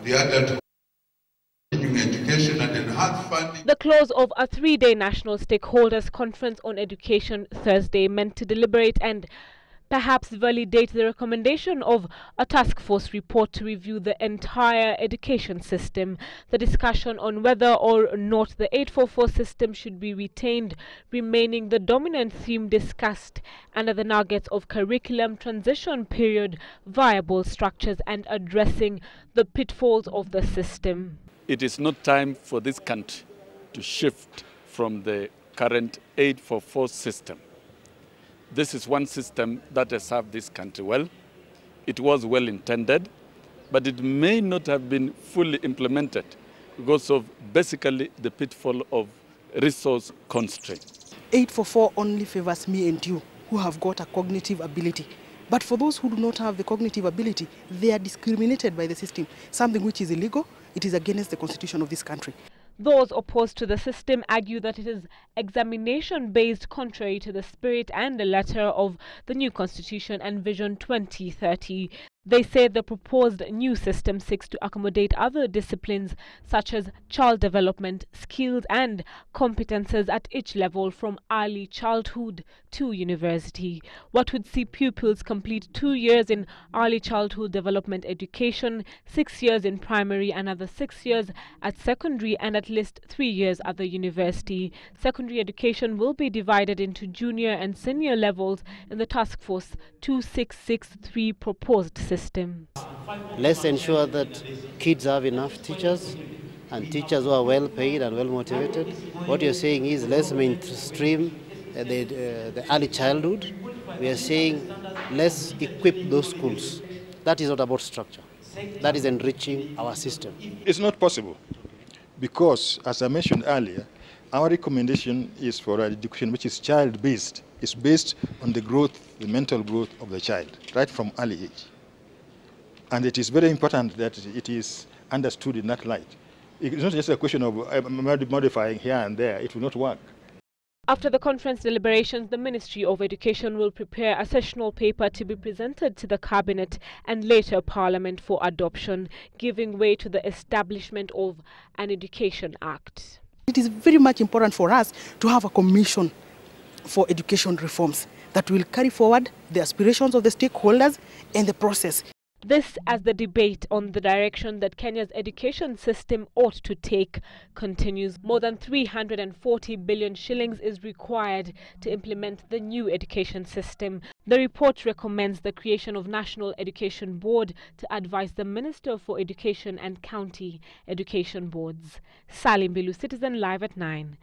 the adult education and enhanced funding. The close of a three-day National Stakeholders Conference on Education Thursday meant to deliberate and perhaps validate the recommendation of a task force report to review the entire education system. The discussion on whether or not the 844 system should be retained remaining the dominant theme discussed under the nuggets of curriculum transition period, viable structures and addressing the pitfalls of the system. It is not time for this country to shift from the current 844 system. This is one system that has served this country well. It was well intended, but it may not have been fully implemented because of basically the pitfall of resource constraint. 844 only favors me and you who have got a cognitive ability. But for those who do not have the cognitive ability, they are discriminated by the system, something which is illegal. It is against the constitution of this country. Those opposed to the system argue that it is examination-based, contrary to the spirit and the letter of the new Constitution and Vision 2030. They say the proposed new system seeks to accommodate other disciplines such as child development, skills and competences at each level from early childhood to university. What would see pupils complete 2 years in early childhood development education, 6 years in primary, another 6 years at secondary and at least 3 years at the university. Secondary education will be divided into junior and senior levels in the Task Force 2663 proposed system. Let's ensure that kids have enough teachers and teachers who are well paid and well motivated. What you're saying is let's mainstream the early childhood. We are saying let's equip those schools. That is not about structure. That is enriching our system. It's not possible because, as I mentioned earlier, our recommendation is for an education which is child-based. It's based on the growth, the mental growth of the child, right from early age. And it is very important that it is understood in that light. It's not just a question of modifying here and there. It will not work. After the conference deliberations, the Ministry of Education will prepare a sessional paper to be presented to the Cabinet and later Parliament for adoption, giving way to the establishment of an Education Act. It is very much important for us to have a commission for education reforms that will carry forward the aspirations of the stakeholders and the process. This as the debate on the direction that Kenya's education system ought to take continues. More than 340 billion shillings is required to implement the new education system. The report recommends the creation of National Education Board to advise the Minister for Education and County Education Boards. Mbilu, Citizen Live at 9.